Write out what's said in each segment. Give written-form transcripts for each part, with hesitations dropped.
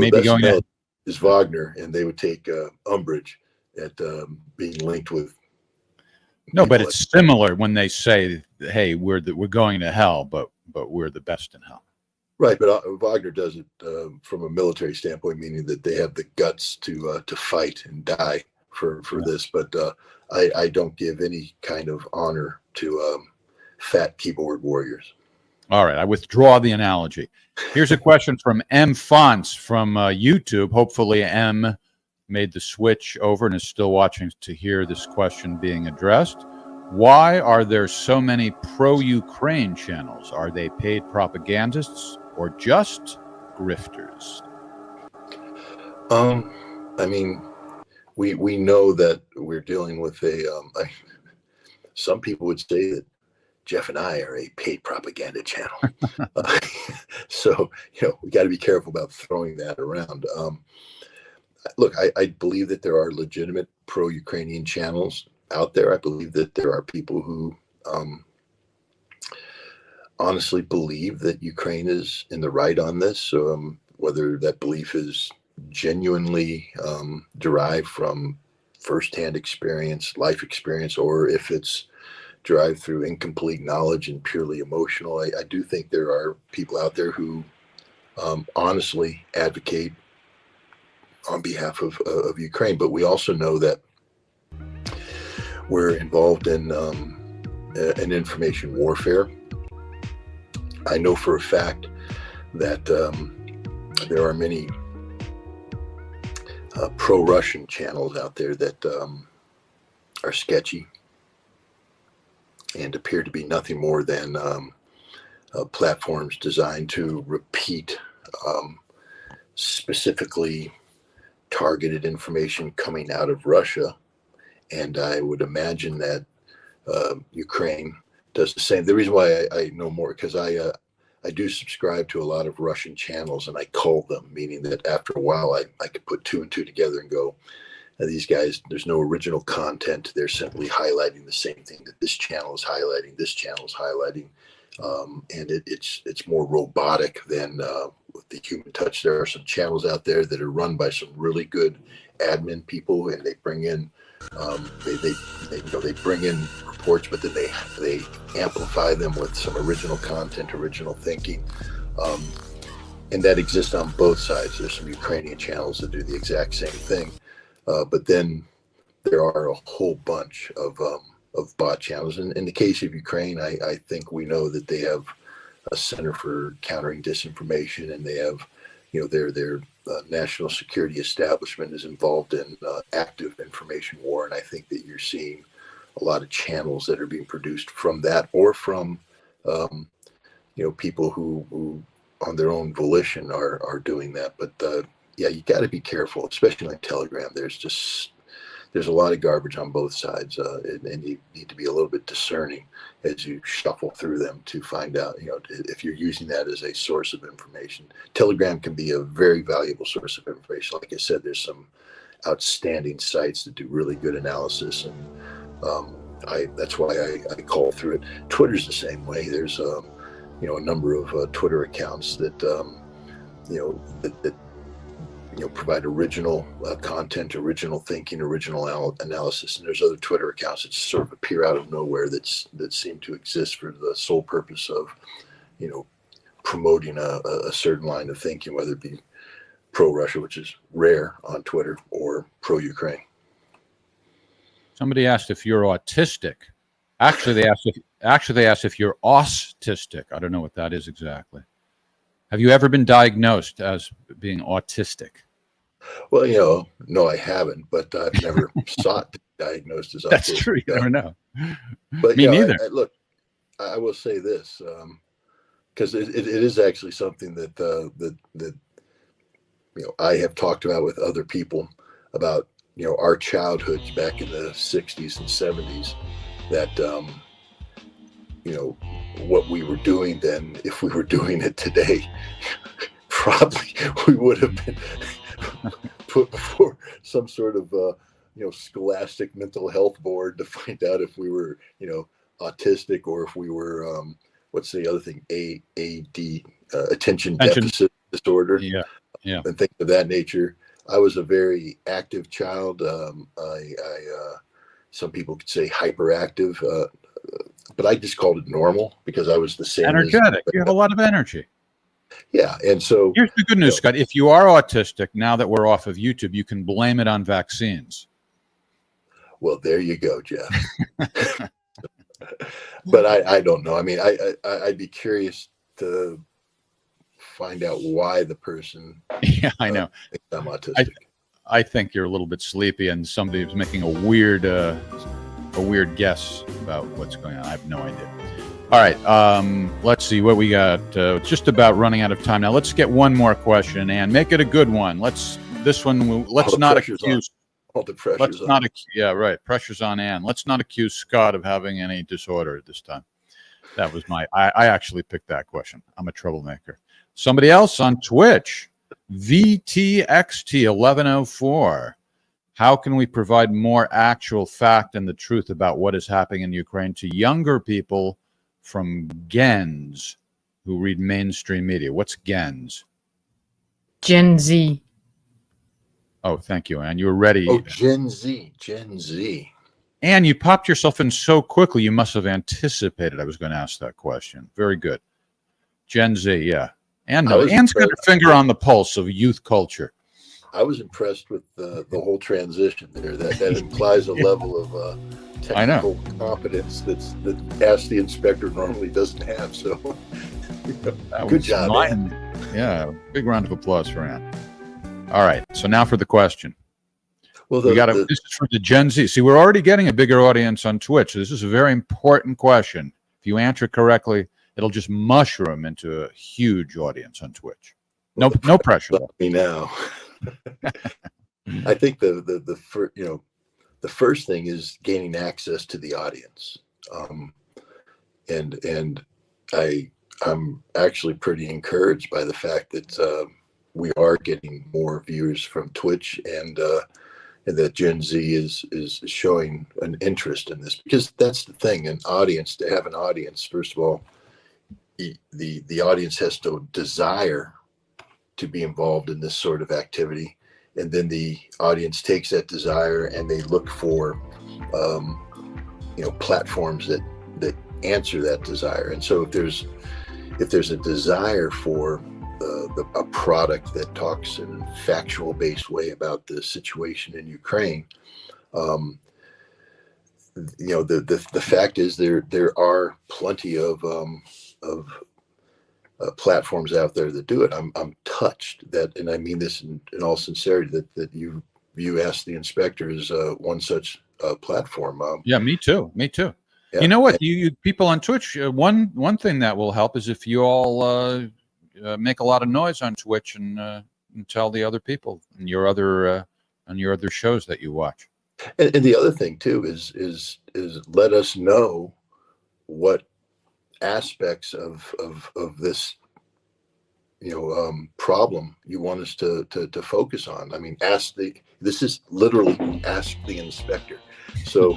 maybe best going known to. is Wagner, and they would take umbrage at being linked with. No, but it's similar when they say, "Hey, we're going to hell, but we're the best in hell." Right, but Wagner does it from a military standpoint, meaning that they have the guts to fight and die for this. But I don't give any kind of honor to fat keyboard warriors. All right, I withdraw the analogy. Here's a question from M. Fonts from YouTube. Hopefully, M made the switch over and is still watching to hear this question being addressed. Why are there so many pro-Ukraine channels? Are they paid propagandists or just grifters? I mean, we know that we're dealing with some people would say that Jeff and I are a paid propaganda channel. So, we got to be careful about throwing that around. Look, I believe that there are legitimate pro-Ukrainian channels out there. I believe that there are people who honestly believe that Ukraine is in the right on this. Whether that belief is genuinely derived from firsthand experience, life experience, or if it's derived through incomplete knowledge and purely emotional, I do think there are people out there who honestly advocate on behalf of Ukraine. But we also know that we're involved in an information warfare. I know for a fact that there are many pro-Russian channels out there that are sketchy and appear to be nothing more than platforms designed to repeat specifically targeted information coming out of Russia. And I would imagine that Ukraine does the same. The reason why I know more, because I do subscribe to a lot of Russian channels, and I cull them, meaning that after a while I could put two and two together and go, these guys, there's no original content. They're simply highlighting the same thing that this channel is highlighting, this channel is highlighting. And it's more robotic than with the human touch. There are some channels out there that are run by some really good admin people, and they bring in they bring in reports, but then they amplify them with some original content, original thinking, and that exists on both sides. There's some Ukrainian channels that do the exact same thing, but then there are a whole bunch of bot channels. In the case of Ukraine, I think we know that they have a Center for Countering Disinformation, and they have, their national security establishment is involved in active information war. And I think that you're seeing a lot of channels that are being produced from that, or from, people who on their own volition are doing that. But yeah, you got to be careful, especially on Telegram. There's a lot of garbage on both sides, and you need to be a little bit discerning as you shuffle through them to find out, if you're using that as a source of information. Telegram can be a very valuable source of information. Like I said, there's some outstanding sites that do really good analysis, and that's why I call through it. Twitter's the same way. There's a number of Twitter accounts that provide original content, original thinking, original analysis. And there's other Twitter accounts that sort of appear out of nowhere that seem to exist for the sole purpose of, promoting a certain line of thinking, whether it be pro-Russia, which is rare on Twitter, or pro-Ukraine. Somebody asked if you're autistic. Actually, they asked if you're autistic. I don't know what that is exactly. Have you ever been diagnosed as being autistic? Well, no, I haven't, but I've never sought to be diagnosed as autistic. That's true. You never know. But me neither. Look, I will say this, because it is actually something that I have talked about with other people about, our childhoods back in the 60s and 70s, that what we were doing then, if we were doing it today, probably we would have been put before some sort of scholastic mental health board to find out if we were autistic, or if we were what's the other thing, AD, attention deficit disorder. Yeah. Yeah. and things of that nature. I was a very active child. Some people could say hyperactive, but I just called it normal because I was the same as. Energetic. You have a lot of energy. Yeah, and so Here's the good news, Scott. If you are autistic, now that we're off of YouTube, you can blame it on vaccines. Well, there you go, Jeff. But I don't know. I mean, I'd be curious to find out why the person. Yeah, I know. Thinks I'm autistic. I think you're a little bit sleepy, and somebody was making a weird guess about what's going on. I have no idea. All right, let's see what we got. It's just about running out of time now. Let's get one more question, and make it a good one. Let's not accuse. All the pressure's on. Yeah, right. Pressure's on Ann. Let's not accuse Scott of having any disorder at this time. That was I actually picked that question. I'm a troublemaker. Somebody else on Twitch, VTXT1104. How can we provide more actual fact and the truth about what is happening in Ukraine to younger people from Gens who read mainstream media? What's Gens? Gen Z. Oh, thank you, Ann. You were ready. Oh, Gen Z. Ann, you popped yourself in so quickly, you must have anticipated I was going to ask that question. Very good. Gen Z, yeah. Ann's got her finger on the pulse of youth culture. I was impressed with the whole transition there. That implies a level of technical competence that Ask the Inspector normally doesn't have. So, good job, Ann. Yeah, big round of applause for Ann. All right, so now for the question. Well, this is for the Gen Z. See, we're already getting a bigger audience on Twitch. This is a very important question. If you answer correctly, it'll just mushroom into a huge audience on Twitch. No pressure. Let me now. I think the first thing is gaining access to the audience, and I'm actually pretty encouraged by the fact that we are getting more viewers from Twitch, and that Gen Z is showing an interest in this, because that's the thing. To have an audience, first of all, the audience has to desire to be involved in this sort of activity, and then the audience takes that desire and they look for platforms that answer that desire. And so if there's a desire for a product that talks in a factual based way about the situation in Ukraine, the fact is there are plenty of platforms out there that do it. I'm touched that, and I mean this in all sincerity, that you Ask the Inspector is one such platform. Yeah, me too. Yeah. You know what? You people on Twitch, one thing that will help is if you all make a lot of noise on Twitch and tell the other people on your other shows that you watch. And the other thing too is let us know what aspects of this problem you want us to focus on. I mean, this is literally Ask the Inspector. So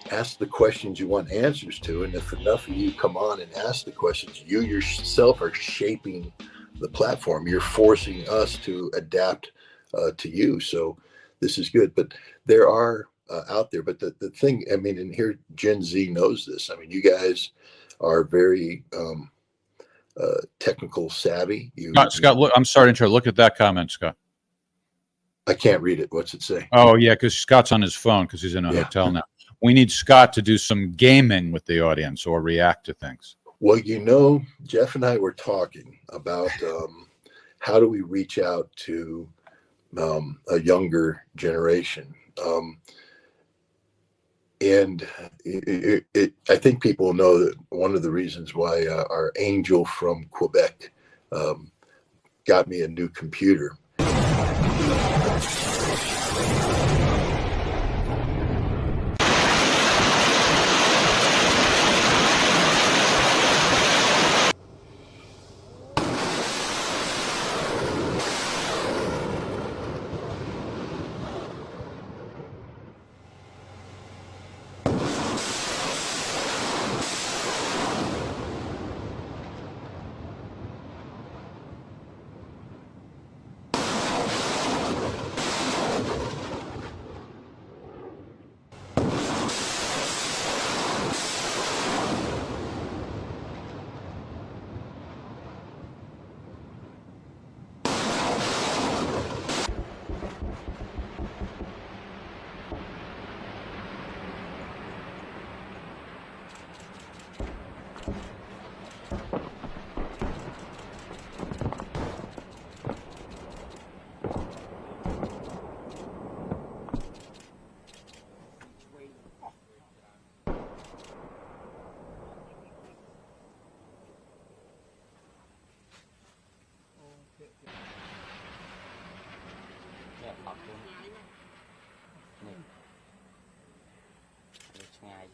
ask the questions you want answers to, and if enough of you come on and ask the questions, you yourself are shaping the platform. You're forcing us to adapt to you. So this is good. But there are out there. But the thing, I mean, and here Gen Z knows this. I mean, you guys are very technical savvy. Scott, look, I'm sorry to interrupt. Look at that comment, Scott. I can't read it. What's it say? Oh, yeah, because Scott's on his phone because he's in a hotel now. We need Scott to do some gaming with the audience or react to things. Well, Jeff and I were talking about how do we reach out to a younger generation. And I think people know that one of the reasons why our angel from Quebec got me a new computer.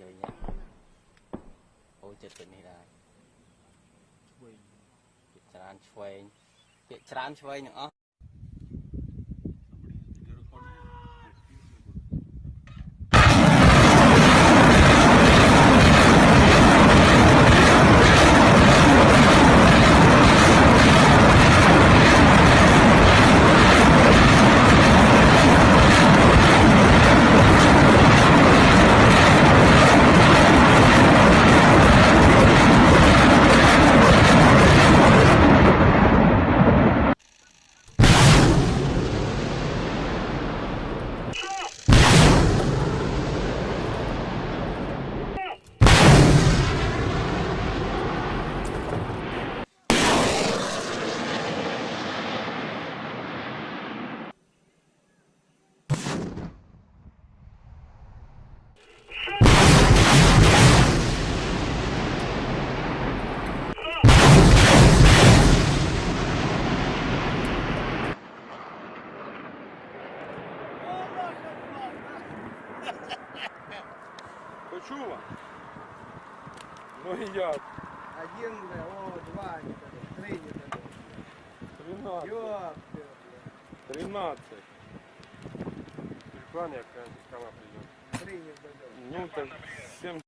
យើងណាអូចិត្តទៅនេះដែរច្រើនឆ្វេងពាក្យច្រើនឆ្វេងទាំងអស់ Почула? Ну и як? Один, бля, о, два, не дали, три не дали. 13. Ёп, 13. План, яка кама прийде. три не дали. Ну так 7